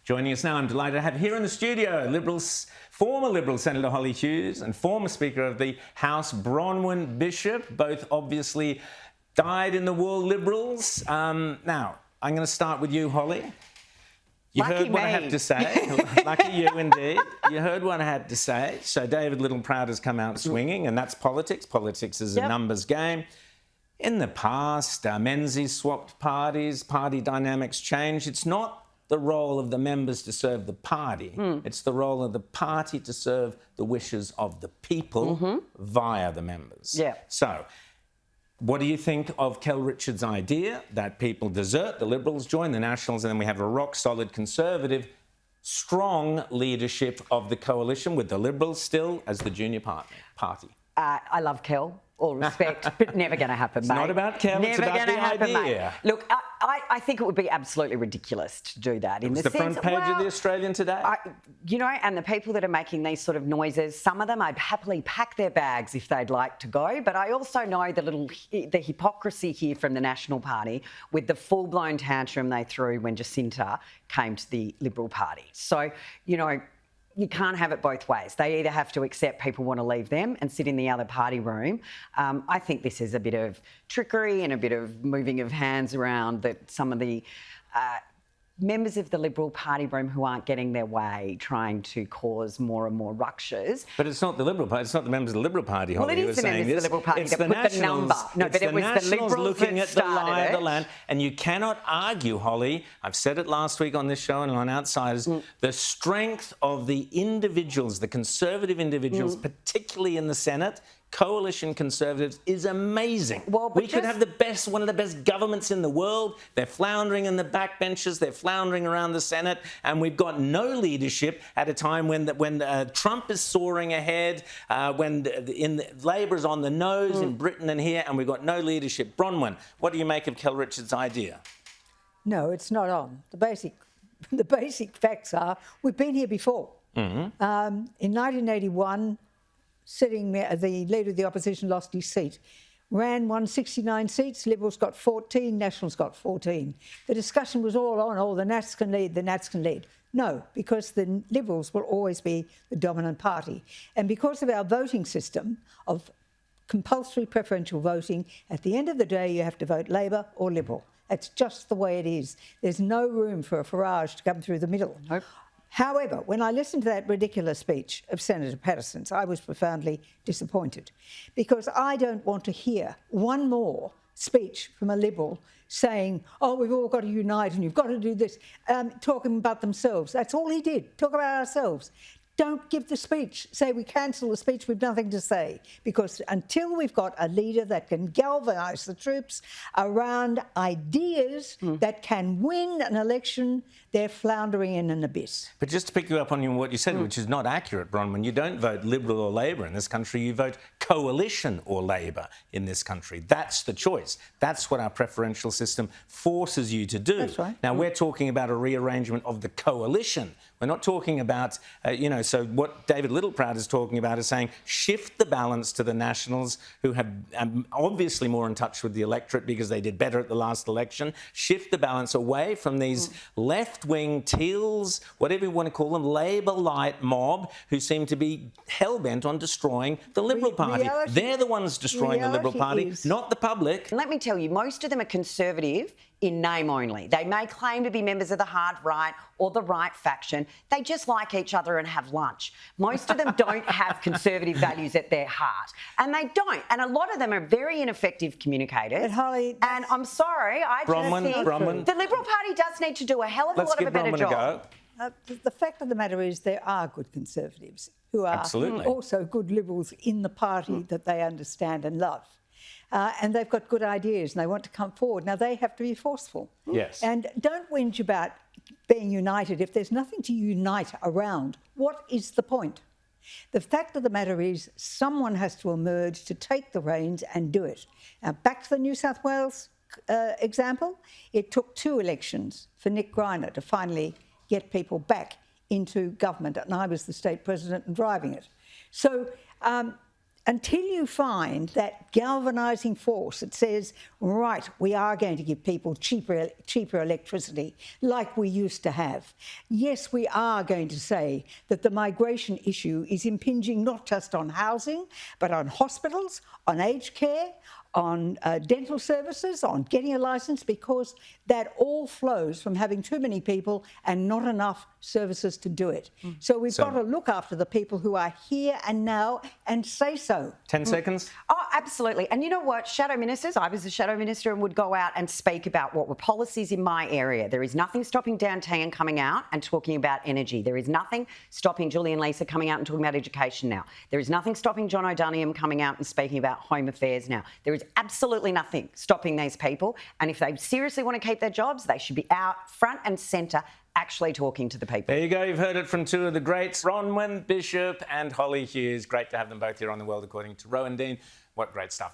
Joining us now, I'm delighted to have here in the studio former Liberal Senator Hollie Hughes and former Speaker of the House Bronwyn Bishop, both obviously dyed-in-the-wool Liberals. Now, I'm going to start with you, Hollie. You heard what I have to say. Lucky you, indeed. You heard what I had to say. So David Littleproud has come out swinging, and that's politics. Politics is a numbers game. In the past, Menzies swapped parties, party dynamics changed. It's not the role of the members to serve the party. It's the role of the party to serve the wishes of the people via the members. So, what do you think of Kel Richards' idea that people desert the Liberals, join the Nationals, and then we have a rock-solid Conservative, strong leadership of the coalition with the Liberals still as the junior party? I love Kel. All respect, but never going to happen, mate. It's not about Kel, it's about the idea. Look, I think it would be absolutely ridiculous to do that. It was the front page of the Australian today. And the people that are making these sort of noises, some of them I'd happily pack their bags if they'd like to go, but I also know the hypocrisy here from the National Party with the full-blown tantrum they threw when Jacinta came to the Liberal Party. So, you can't have it both ways. They either have to accept people want to leave them and sit in the other party room. I think this is a bit of trickery and a bit of moving of hands around that some of the members of the Liberal Party room who aren't getting their way, trying to cause more and more ruptures. But it's not the Liberal Party, it's not the members of the Liberal Party, Hollie. Well, it is the members of the Liberal Party that put the number. No, but it was the Liberals looking at the lie of the land. And you cannot argue, Hollie, I've said it last week on this show and on Outsiders, the strength of the individuals, the Conservative individuals, particularly in the Senate, coalition Conservatives, is amazing. Well, we could have one of the best governments in the world. They're floundering in the backbenches, they're floundering around the Senate, and we've got no leadership at a time when Trump is soaring ahead, when Labor's on the nose in Britain and here, and we've got no leadership. Bronwyn, what do you make of Kel Richards' idea? No, it's not on. The basic facts are we've been here before. In 1981. Sitting there, the leader of the opposition lost his seat. Won 69 seats, Liberals got 14, Nationals got 14. The discussion was all on, the Nats can lead, the Nats can lead. No, because the Liberals will always be the dominant party. And because of our voting system of compulsory preferential voting, at the end of the day, you have to vote Labor or Liberal. That's just the way it is. There's no room for a Farage to come through the middle. Nope. However, when I listened to that ridiculous speech of Senator Patterson's, I was profoundly disappointed because I don't want to hear one more speech from a Liberal saying, we've all got to unite and you've got to do this, talking about themselves. That's all he did, talk about ourselves. Don't give the speech. Say we cancel the speech, we've nothing to say. Because until we've got a leader that can galvanise the troops around ideas that can win an election, they're floundering in an abyss. But just to pick you up on what you said, which is not accurate, Bronwyn, you don't vote Liberal or Labor in this country, you vote coalition or Labor in this country. That's the choice. That's what our preferential system forces you to do. That's right. Now, we're talking about a rearrangement of the coalition. We're not talking about, so what David Littleproud is talking about is saying shift the balance to the Nationals, who have obviously more in touch with the electorate because they did better at the last election. Shift the balance away from these left-wing teals, whatever you want to call them, Labor-light mob who seem to be hell-bent on destroying the Liberal Party. They're the ones destroying the Liberal Party, not the public. Let me tell you, most of them are Conservative in name only. They may claim to be members of the hard right or the right faction. They just like each other and have lunch. Most of them don't have Conservative values at their heart. And they don't. And a lot of them are very ineffective communicators. But Hollie, and I'm sorry, I just think the Liberal Party does need to do a hell of a lot of a better job. The fact of the matter is there are good Conservatives who are also good Liberals in the party that they understand and love. And they've got good ideas and they want to come forward. Now, they have to be forceful. Yes. And don't whinge about being united. If there's nothing to unite around, what is the point? The fact of the matter is someone has to emerge to take the reins and do it. Now, back to the New South Wales example, it took 2 elections for Nick Greiner to finally get people back into government, and I was the state president and driving it. So until you find that galvanising force that says, right, we are going to give people cheaper electricity like we used to have. Yes, we are going to say that the migration issue is impinging not just on housing, but on hospitals, on aged care, on dental services, on getting a licence, because that all flows from having too many people and not enough services to do it. So we've got to look after the people who are here and now and say so. 10 seconds? Oh, absolutely. And you know what? Shadow ministers, I was a shadow minister and would go out and speak about what were policies in my area. There is nothing stopping Downtown coming out and talking about energy. There is nothing stopping Julie and Lisa coming out and talking about education now. There is nothing stopping John O'Duniam coming out and speaking about home affairs now. There is absolutely nothing stopping these people. And if they seriously want to keep their jobs, they should be out front and centre actually talking to the people. There you go. You've heard it from two of the greats, Bronwyn Bishop and Hollie Hughes. Great to have them both here on The World According to Rowan Dean. What great stuff.